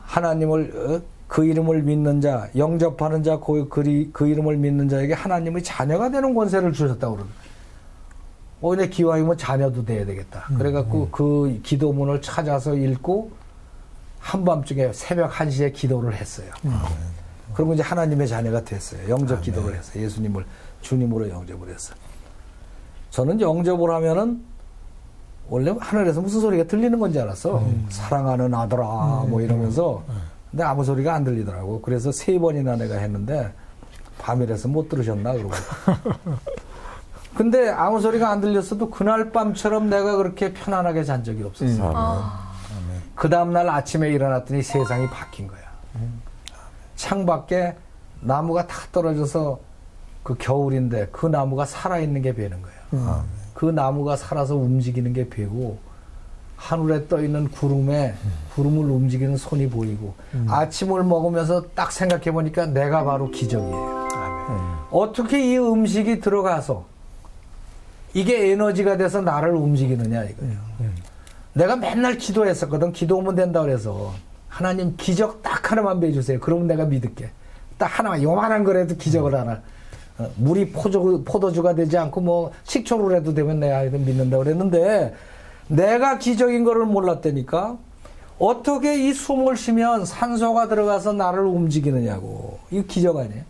하나님을 그 이름을 믿는 자, 영접하는 자, 그 이름을 믿는 자에게 하나님의 자녀가 되는 권세를 주셨다고 그러더라고요. 내 기왕이면 자녀도 돼야 되겠다. 그래갖고 그 기도문을 찾아서 읽고 한밤중에 새벽 1시에 기도를 했어요. 그리고 이제 하나님의 자녀가 됐어요. 영접 기도를 했어요. 예수님을 주님으로 영접을 했어요. 저는 영접을 하면은 원래 하늘에서 무슨 소리가 들리는 건지 알았어. 사랑하는 아들아 뭐 이러면서. 근데 아무 소리가 안 들리더라고. 그래서 3번이나 내가 했는데 밤이라서 못 들으셨나 그러고. 근데 아무 소리가 안 들렸어도 그날 밤처럼 내가 그렇게 편안하게 잔 적이 없었어. 그 다음날 아침에 일어났더니 세상이 바뀐 거야. 창밖에 나무가 다 떨어져서 그 겨울인데 그 나무가 살아있는 게 보이는 거예요. 그 나무가 살아서 움직이는 게 보이고 하늘에 떠있는 구름을 움직이는 손이 보이고 아침을 먹으면서 딱 생각해 보니까 내가 바로 기적이에요. 어떻게 이 음식이 들어가서 이게 에너지가 돼서 나를 움직이느냐 이거예요. 내가 맨날 기도했었거든. 기도하면 된다 그래서 하나님 기적 딱 하나만 배주세요. 그러면 내가 믿을게. 딱 하나만 요만한 거라도 기적을 하나. 물이 포도주가 되지 않고 뭐 식초로라도 되면 내가 믿는다 그랬는데 내가 기적인 거를 몰랐다니까. 어떻게 이 숨을 쉬면 산소가 들어가서 나를 움직이느냐고. 이거 기적 아니에요?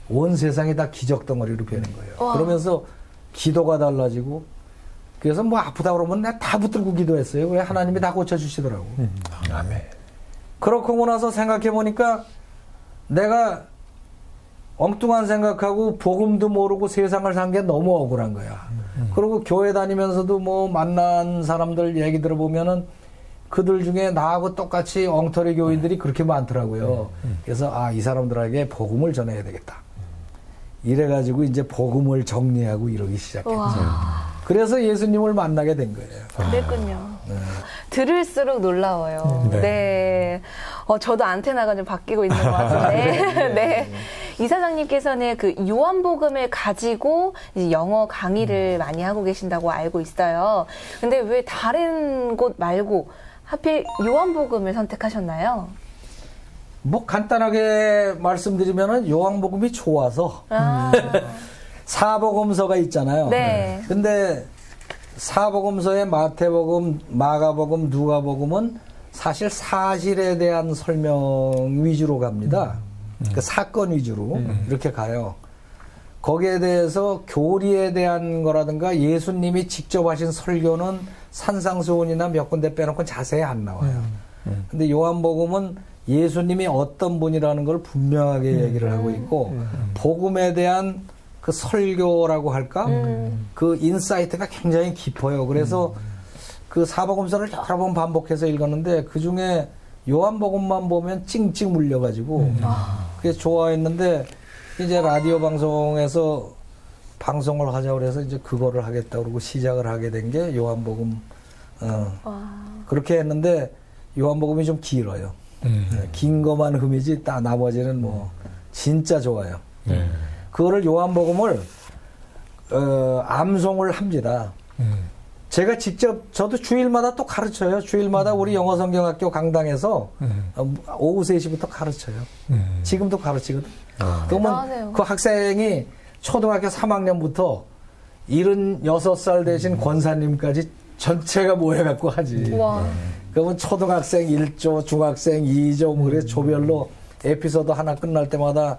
온 세상이 다 기적 덩어리로 되는 거예요. 와. 그러면서 기도가 달라지고 그래서 뭐 아프다 그러면 내가 다 붙들고 기도했어요. 왜 하나님이 다 고쳐주시더라고. 아멘. 그렇고 나서 생각해 보니까 내가 엉뚱한 생각하고 복음도 모르고 세상을 산 게 너무 억울한 거야. 그리고 교회 다니면서도 뭐 만난 사람들 얘기 들어보면은 그들 중에 나하고 똑같이 엉터리 교인들이 그렇게 많더라고요. 그래서 이 사람들에게 복음을 전해야 되겠다. 이래가지고 이제 복음을 정리하고 이러기 시작했죠. 와. 그래서 예수님을 만나게 된 거예요. 그랬군요. 네. 들을수록 놀라워요. 네. 저도 안테나가 좀 바뀌고 있는 것 같은데. 네. 이사장님께서는 그 요한복음을 가지고 이제 영어 강의를 많이 하고 계신다고 알고 있어요. 근데 왜 다른 곳 말고 하필 요한복음을 선택하셨나요? 뭐 간단하게 말씀드리면은 요한복음이 좋아서 사복음서가 있잖아요. 네. 근데 사복음서의 마태복음, 마가복음, 누가복음은 사실 사실에 대한 설명 위주로 갑니다. 그 사건 위주로 이렇게 가요. 거기에 대해서 교리에 대한 거라든가 예수님이 직접 하신 설교는 산상수훈이나 몇 군데 빼놓고 자세히 안 나와요. 근데 요한복음은 예수님이 어떤 분이라는 걸 분명하게 얘기를 하고 있고 복음에 대한 그 설교라고 할까? 그 인사이트가 굉장히 깊어요. 그래서 그 사복음서를 여러 번 반복해서 읽었는데 그중에 요한복음만 보면 찡찡 물려가지고 그게 좋아했는데 이제 라디오 방송에서 방송을 하자고 그래서 이제 그거를 하겠다 그러고 시작을 하게 된 게 요한복음. 그렇게 했는데 요한복음이 좀 길어요. 긴 것만 흠이지 나머지는 뭐 진짜 좋아요. 그거를 요한복음을 암송을 합니다. 제가 직접 저도 주일마다 또 가르쳐요. 주일마다 우리 영어성경학교 강당에서 오후 3시부터 가르쳐요. 지금도 가르치거든. 그러면 그 학생이 초등학교 3학년부터 76살 되신 권사님까지 전체가 모여갖고 하지. 그러면 초등학생 1조, 중학생 2조, 뭐 그래 조별로 에피소드 하나 끝날 때마다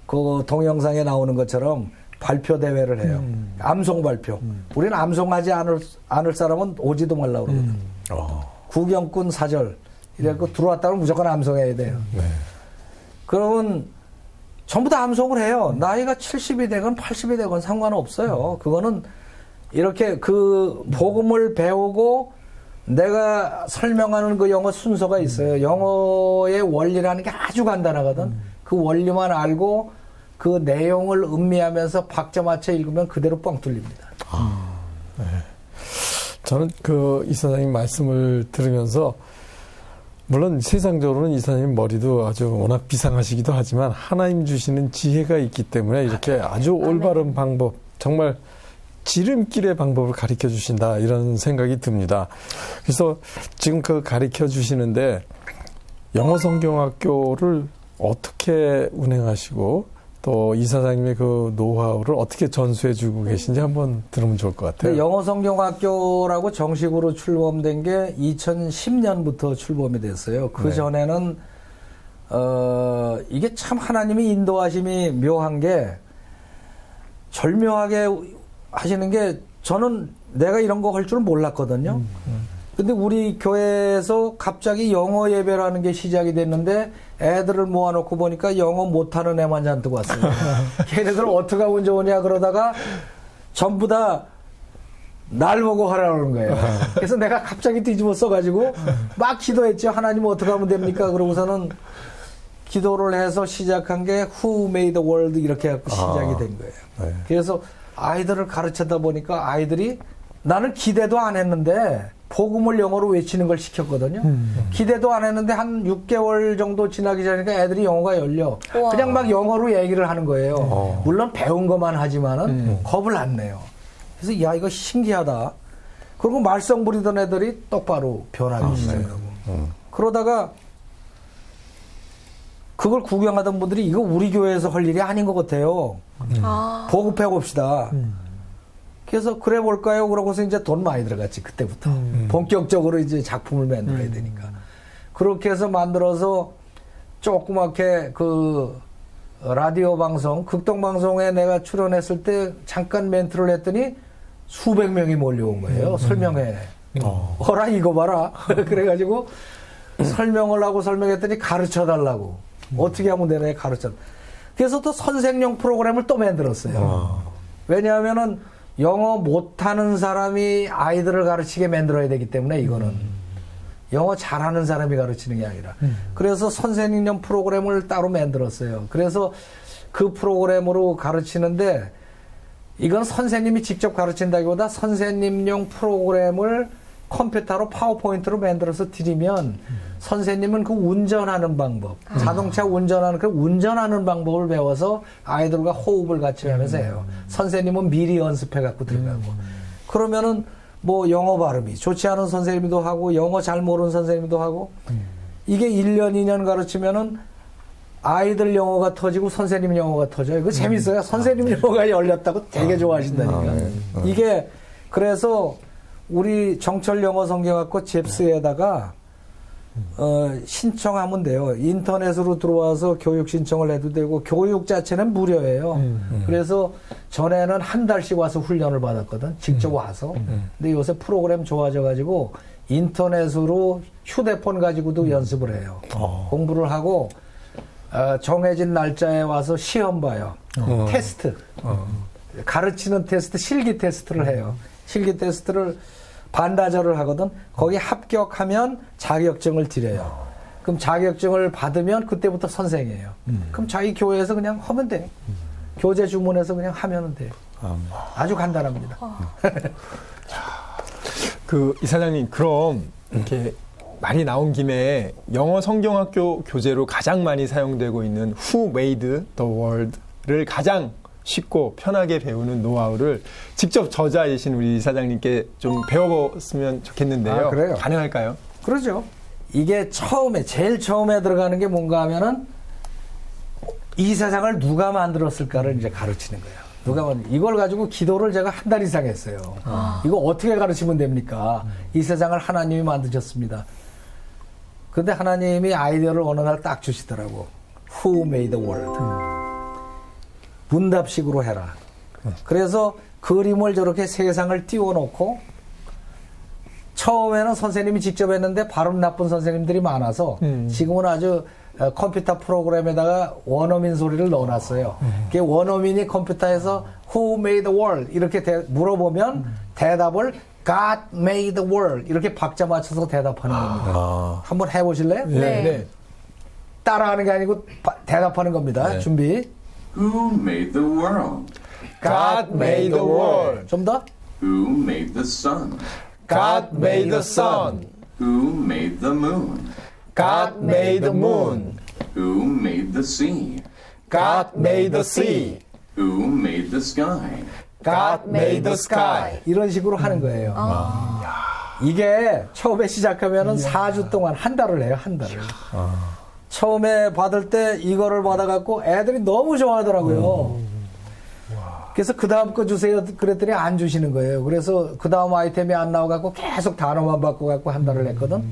그 동영상에 나오는 것처럼 발표 대회를 해요. 암송 발표. 우리는 암송하지 않을 사람은 오지도 말라고 그러거든. 구경꾼 사절. 이래갖고 들어왔다면 무조건 암송해야 돼요. 그러면 전부 다 암송을 해요. 나이가 70이 되건 80이 되건 상관없어요. 그거는 이렇게 그 복음을 배우고 내가 설명하는 그 영어 순서가 있어요. 영어의 원리라는 게 아주 간단하거든. 그 원리만 알고 그 내용을 음미하면서 박자 맞춰 읽으면 그대로 뻥 뚫립니다. 네. 저는 그 이사장님 말씀을 들으면서 물론 세상적으로는 이사장님 머리도 아주 워낙 비상하시기도 하지만 하나님 주시는 지혜가 있기 때문에 이렇게 아주 올바른 방법, 정말 지름길의 방법을 가르쳐 주신다 이런 생각이 듭니다. 그래서 지금 그 가르쳐 주시는데 영어성경학교를 어떻게 운행하시고 또 이사장님의 그 노하우를 어떻게 전수해 주고 계신지 한번 들으면 좋을 것 같아요. 영어성경학교라고 정식으로 출범된 게 2010년부터 출범이 됐어요. 그 전에는 이게 참 하나님이 인도하심이 묘한 게 절묘하게 하시는 게 저는 내가 이런 거 할 줄은 몰랐거든요. 근데 우리 교회에서 갑자기 영어 예배라는 게 시작이 됐는데 애들을 모아놓고 보니까 영어 못하는 애만 잔뜩 왔어요. 걔네들 어떻게 하면 좋으냐 그러다가 전부 다 날 보고 하라는 거예요. 그래서 내가 갑자기 뒤집어 써가지고 막 기도했죠. 하나님 어떻게 하면 됩니까? 그러고서는 기도를 해서 시작한 게 Who Made the World 이렇게 해서 시작이 된 거예요. 네. 그래서 아이들을 가르치다 보니까 아이들이 나는 기대도 안 했는데 복음을 영어로 외치는 걸 시켰거든요. 기대도 안 했는데 한 6개월 정도 지나기 전이니까 애들이 영어가 열려. 우와. 그냥 막 영어로 얘기를 하는 거예요. 물론 배운 것만 하지만은 겁을 안 내요. 그래서 야 이거 신기하다. 그리고 말썽 부리던 애들이 똑바로 변하기 시작하고. 그러다가 그걸 구경하던 분들이 이거 우리 교회에서 할 일이 아닌 것 같아요. 보급해 봅시다. 그래서 그래 볼까요? 그러고서 이제 돈 많이 들어갔지 그때부터 본격적으로 이제 작품을 만들어야 되니까 그렇게 해서 만들어서 조그맣게 그 라디오 방송 극동 방송에 내가 출연했을 때 잠깐 멘트를 했더니 수백 명이 몰려온 거예요. 설명회. 어라 이거 봐라. 그래가지고 설명을 하고 설명했더니 가르쳐 달라고. 어떻게 하면 되나 가르쳐. 그래서 또 선생용 프로그램을 또 만들었어요. 왜냐하면은 영어 못하는 사람이 아이들을 가르치게 만들어야 되기 때문에 이거는 영어 잘하는 사람이 가르치는 게 아니라 그래서 선생님용 프로그램을 따로 만들었어요. 그래서 그 프로그램으로 가르치는데 이건 선생님이 직접 가르친다기보다 선생님용 프로그램을 컴퓨터로 파워포인트로 만들어서 드리면 선생님은 그 운전하는 방법, 자동차 운전하는 그 운전하는 방법을 배워서 아이들과 호흡을 같이 하면서 해요. 선생님은 미리 연습해 갖고 들어가고. 그러면은 뭐 영어 발음이 좋지 않은 선생님도 하고 영어 잘 모르는 선생님도 하고 이게 1년, 2년 가르치면은 아이들 영어가 터지고 선생님 영어가 터져요. 이거 재밌어요. 선생님 영어가 열렸다고 되게 좋아하신다니까. 이게 그래서 우리 정철 영어 성경학교 잽스에다가 신청하면 돼요. 인터넷으로 들어와서 교육 신청을 해도 되고 교육 자체는 무료예요. 그래서 전에는 한 달씩 와서 훈련을 받았거든. 직접 와서. 근데 요새 프로그램 좋아져가지고 인터넷으로 휴대폰 가지고도 연습을 해요. 공부를 하고 정해진 날짜에 와서 시험 봐요. 테스트. 가르치는 테스트, 실기 테스트를 해요. 실기 테스트를 반나절을 하거든. 거기 합격하면 자격증을 드려요. 그럼 자격증을 받으면 그때부터 선생이에요. 그럼 자기 교회에서 그냥 하면 돼. 교재 주문해서 그냥 하면 돼. 아주 간단합니다. 그 이사장님, 그럼 이렇게 말이 나온 김에 영어 성경학교 교재로 가장 많이 사용되고 있는 Who Made the World를 가장 쉽고 편하게 배우는 노하우를 직접 저자이신 우리 이사장님께 좀 배워봤으면 좋겠는데요. 그래요? 가능할까요? 그러죠. 이게 제일 처음에 들어가는 게 뭔가 하면은 이 세상을 누가 만들었을까를 이제 가르치는 거예요. 이걸 가지고 기도를 제가 한 달 이상 했어요. 이거 어떻게 가르치면 됩니까? 이 세상을 하나님이 만드셨습니다. 근데 하나님이 아이디어를 어느 날 딱 주시더라고. Who made the world? 문답식으로 해라. 그래서 그림을 저렇게 세상을 띄워놓고 처음에는 선생님이 직접 했는데 발음 나쁜 선생님들이 많아서 지금은 아주 컴퓨터 프로그램에다가 원어민 소리를 넣어놨어요. 그게 원어민이 컴퓨터에서 Who made the world? 이렇게 물어보면 대답을 God made the world 이렇게 박자 맞춰서 대답하는 겁니다. 한번 해보실래요? 네. 따라하는 게 아니고 대답하는 겁니다. 네. 준비. Who made the world? God made the world. 좀 더. Who made the sun? God made the sun. Who made the moon? God made the moon. Who made the sea? God made the sea. Who made the sky? God made the sky. 이런 식으로 하는 거예요. 이게 처음에 시작하면은 4주 동안 한 달을 해요. 한 달을. 처음에 받을 때 이거를 받아갖고 애들이 너무 좋아하더라고요. 그래서 그 다음 거 주세요. 그랬더니 안 주시는 거예요. 그래서 그 다음 아이템이 안 나와갖고 계속 단어만 바꿔갖고 한 달을 했거든.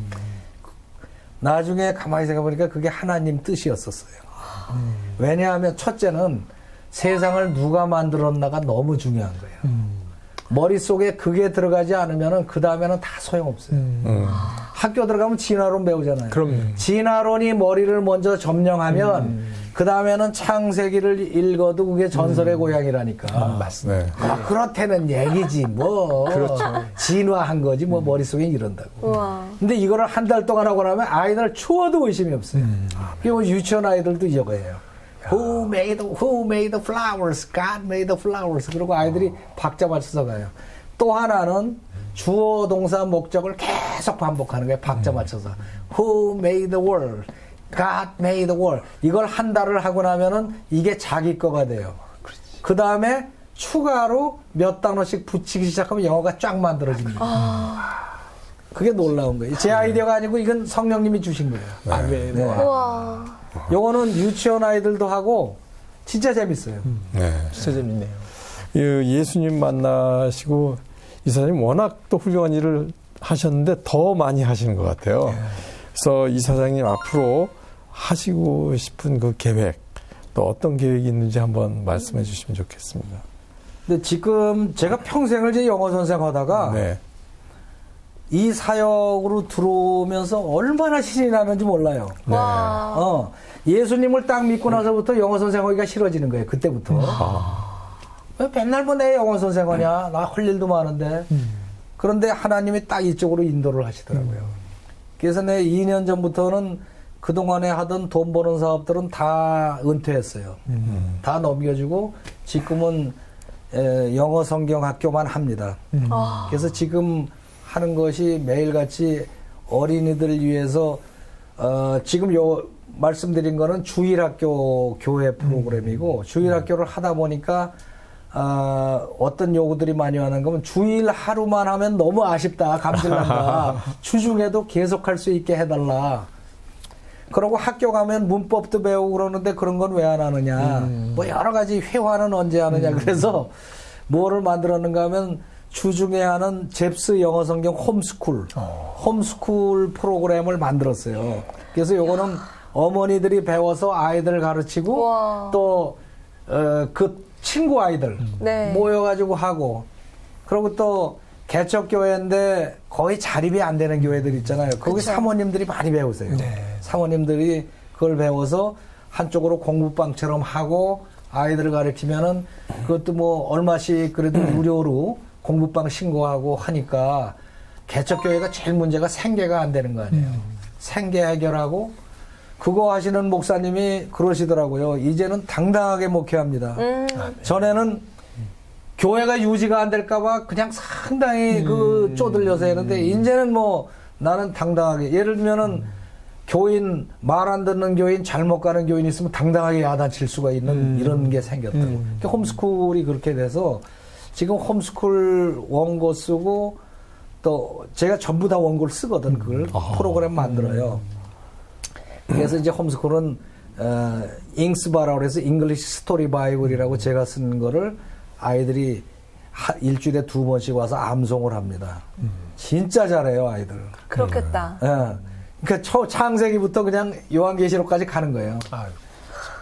나중에 가만히 생각해보니까 그게 하나님 뜻이었었어요. 왜냐하면 첫째는 세상을 누가 만들었나가 너무 중요한 거예요. 머릿속에 그게 들어가지 않으면 그 다음에는 다 소용없어요. 학교 들어가면 진화론 배우잖아요. 그럼요. 진화론이 머리를 먼저 점령하면 그 다음에는 창세기를 읽어도 그게 전설의 고향이라니까. 맞습니다. 그렇다는 얘기지 뭐. 그렇죠. 진화한 거지 뭐 머릿속에 이런다고. 우와. 근데 이거를 한 달 동안 하고 나면 아이들 추워도 의심이 없어요. 그게 뭐 유치원 아이들도 이거예요. Who made the flowers? God made the flowers. 그리고 아이들이 박자 맞춰서 가요. 또 하나는 주어, 동사, 목적을 계속 반복하는 거예요. 박자 맞춰서. Who made the world? God made the world. 이걸 한 달을 하고 나면은 이게 자기 거가 돼요. 그 다음에 추가로 몇 단어씩 붙이기 시작하면 영어가 쫙 만들어집니다. 그게 놀라운 거예요. 제 아이디어가 아니고 이건 성령님이 주신 거예요. 네. 우와. 요거는 유치원 아이들도 하고 진짜 재밌어요. 네. 진짜 재밌네요. 예수님 만나시고 이사장님 워낙 또 훌륭한 일을 하셨는데 더 많이 하시는 것 같아요. 그래서 이사장님 앞으로 하시고 싶은 그 계획, 또 어떤 계획이 있는지 한번 말씀해 주시면 좋겠습니다. 근데 지금 제가 평생을 제 영어 선생 하다가 네. 이 사역으로 들어오면서 얼마나 신이 나는지 몰라요. 와. 예수님을 딱 믿고 나서부터 영어 선생하기가 싫어지는 거예요. 그때부터. 왜 맨날 뭐 내 영어 선생하냐? 나 할 일도 많은데. 그런데 하나님이 딱 이쪽으로 인도를 하시더라고요. 그래서 내 2년 전부터는 그동안에 하던 돈 버는 사업들은 다 은퇴했어요. 다 넘겨주고 지금은 영어 성경 학교만 합니다. 그래서 지금 하는 것이 매일같이 어린이들을 위해서 지금 말씀드린 거는 주일학교 교회 프로그램이고 주일학교를 하다 보니까 어떤 요구들이 많이 하는 거면 주일 하루만 하면 너무 아쉽다, 감질난다. 주중에도 계속할 수 있게 해달라. 그러고 학교 가면 문법도 배우고 그러는데 그런 건 왜 안 하느냐. 뭐 여러 가지 회화는 언제 하느냐. 그래서 뭐를 만들었는가 하면 주중에 하는 잽스 영어 성경 홈스쿨 프로그램을 만들었어요. 그래서 요거는 어머니들이 배워서 아이들을 가르치고 우와. 또 그 친구 아이들 네. 모여가지고 하고 그리고 또 개척교회인데 거의 자립이 안 되는 교회들 있잖아요. 거기 그쵸. 사모님들이 많이 배우세요. 사모님들이 그걸 배워서 한쪽으로 공부방처럼 하고 아이들을 가르치면은 그것도 뭐 얼마씩 그래도 무료로 공부방 신고하고 하니까 개척교회가 제일 문제가 생계가 안 되는 거 아니에요. 생계 해결하고 그거 하시는 목사님이 그러시더라고요. 이제는 당당하게 목회합니다. 전에는 교회가 유지가 안 될까봐 그냥 상당히 그 쪼들려서 했는데 이제는 뭐 나는 당당하게 예를 들면은 교인 말 안 듣는 교인 잘못 가는 교인 있으면 당당하게 야단칠 수가 있는 이런 게 생겼다고. 그러니까 홈스쿨이 그렇게 돼서 지금 홈스쿨 원고 쓰고 또 제가 전부 다 원고를 쓰거든. 그걸 프로그램 만들어요. 그래서 이제 홈스쿨은 잉스바라고 해서 잉글리시 스토리 바이블이라고 제가 쓴 거를 아이들이 일주일에 2번씩 와서 암송을 합니다. 진짜 잘해요, 아이들. 그렇겠다. 그러니까 창세기부터 그냥 요한계시록까지 가는 거예요.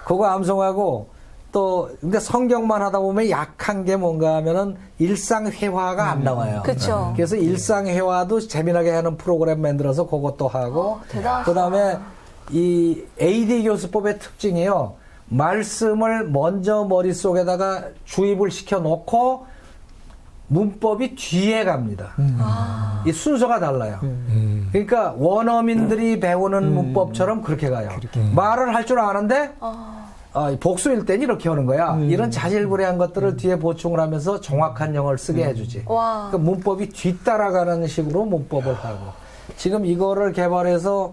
그거 암송하고 또 근데 성경만 하다 보면 약한 게 뭔가 하면은 일상회화가 안 나와요. 그렇죠. 그래서 일상회화도 재미나게 하는 프로그램 만들어서 그것도 하고 대단하시다. 그다음에 이 AD 교수법의 특징이요. 말씀을 먼저 머릿속에다가 주입을 시켜놓고 문법이 뒤에 갑니다. 이 순서가 달라요. 그러니까 원어민들이 배우는 문법처럼 그렇게 가요. 말을 할 줄 아는데 복수일 땐 이렇게 하는 거야. 이런 자질구레한 것들을 뒤에 보충을 하면서 정확한 영어를 쓰게 해주지. 그러니까 문법이 뒤따라가는 식으로 문법을 하고 지금 이거를 개발해서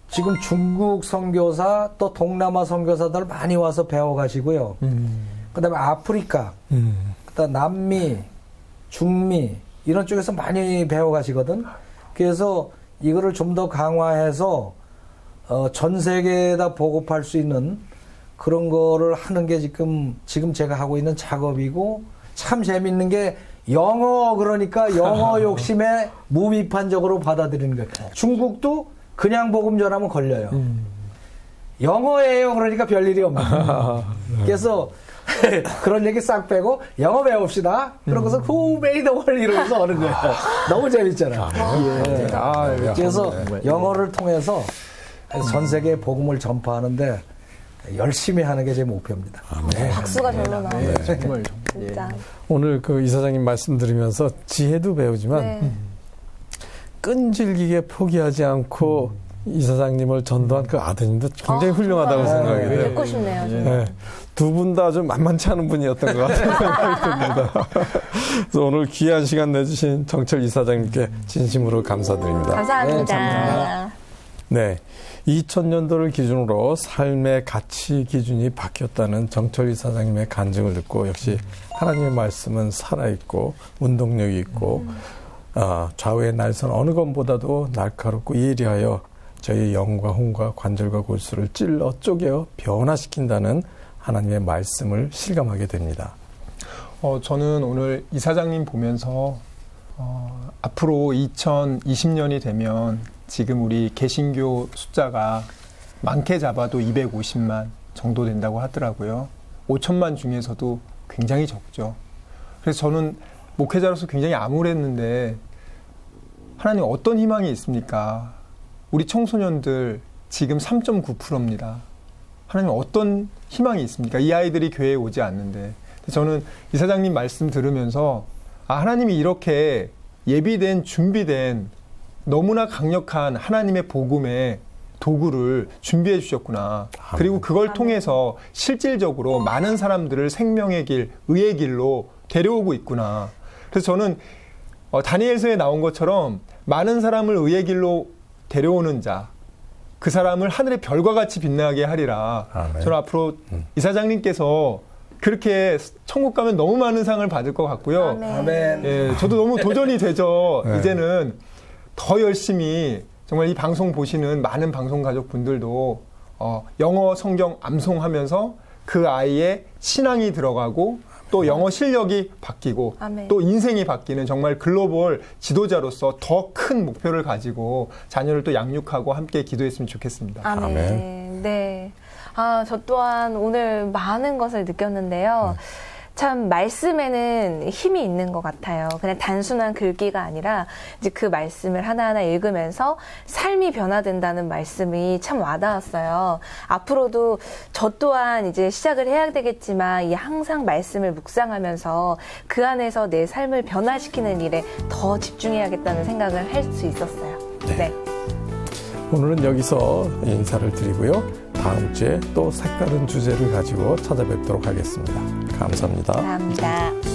지금 중국 선교사 또 동남아 선교사들 많이 와서 배워가시고요. 그다음에 아프리카, 그다음 남미, 중미 이런 쪽에서 많이 배워가시거든. 그래서 이거를 좀 더 강화해서 전 세계에다 보급할 수 있는 그런 거를 하는 게 지금 제가 하고 있는 작업이고 참 재밌는 게 영어 그러니까 영어 욕심에 무비판적으로 받아들이는 거예요. 중국도 그냥 복음 전하면 걸려요. 영어예요 그러니까 별일이 없는 거예요. 그래서 그런 얘기 싹 빼고 영어 배웁시다. 그러고서 Who made the world 이러면서 하는 거예요. 너무 재밌잖아. 그래서 영어를 통해서 전 세계에 복음을 전파하는데 열심히 하는 게 제 목표입니다. 박수가 절로 나오네요. 정말 진짜. 오늘 그 이사장님 말씀 들으면서 지혜도 배우지만 끈질기게 포기하지 않고 이사장님을 전도한 그 아드님도 굉장히 훌륭하다고 생각이 돼요. 듣고 싶네요. 네. 두 분 다 좀 만만치 않은 분이었던 것 같은 생각이 듭니다. 그래서 오늘 귀한 시간 내주신 정철 이사장님께 진심으로 감사드립니다. 감사합니다. 네. 2000년도를 기준으로 삶의 가치 기준이 바뀌었다는 정철 이사장님의 간증을 듣고 역시 하나님의 말씀은 살아있고 운동력이 있고 좌우의 날선 어느 것보다도 날카롭고 예리하여 저희 영과 혼과 관절과 골수를 찔러 쪼개어 변화시킨다는 하나님의 말씀을 실감하게 됩니다. 저는 오늘 이사장님 보면서 앞으로 2020년이 되면 지금 우리 개신교 숫자가 많게 잡아도 250만 정도 된다고 하더라고요. 5천만 중에서도 굉장히 적죠. 그래서 저는 목회자로서 굉장히 암울했는데 하나님 어떤 희망이 있습니까? 우리 청소년들 지금 3.9%입니다. 하나님 어떤 희망이 있습니까? 이 아이들이 교회에 오지 않는데. 저는 이사장님 말씀 들으면서 하나님이 이렇게 예비된 준비된 너무나 강력한 하나님의 복음의 도구를 준비해 주셨구나. 그리고 그걸 통해서 실질적으로 많은 사람들을 생명의 길, 의의 길로 데려오고 있구나. 그래서 저는 다니엘서에 나온 것처럼 많은 사람을 의의 길로 데려오는 자, 그 사람을 하늘의 별과 같이 빛나게 하리라. 저는 앞으로 이사장님께서 그렇게 천국 가면 너무 많은 상을 받을 것 같고요. 아멘. 예, 저도 너무 도전이 되죠. 이제는 더 열심히 정말 이 방송 보시는 많은 방송 가족분들도 영어 성경 암송하면서 그 아이의 신앙이 들어가고 또 영어 실력이 바뀌고 아멘. 또 인생이 바뀌는 정말 글로벌 지도자로서 더 큰 목표를 가지고 자녀를 또 양육하고 함께 기도했으면 좋겠습니다. 아멘. 아멘. 네. 저 또한 오늘 많은 것을 느꼈는데요. 참 말씀에는 힘이 있는 것 같아요. 그냥 단순한 글귀가 아니라 이제 그 말씀을 하나하나 읽으면서 삶이 변화된다는 말씀이 참 와닿았어요. 앞으로도 저 또한 이제 시작을 해야 되겠지만 이 항상 말씀을 묵상하면서 그 안에서 내 삶을 변화시키는 일에 더 집중해야겠다는 생각을 할 수 있었어요. 네. 오늘은 여기서 인사를 드리고요. 다음 주에 또 색다른 주제를 가지고 찾아뵙도록 하겠습니다. 감사합니다. 감사합니다.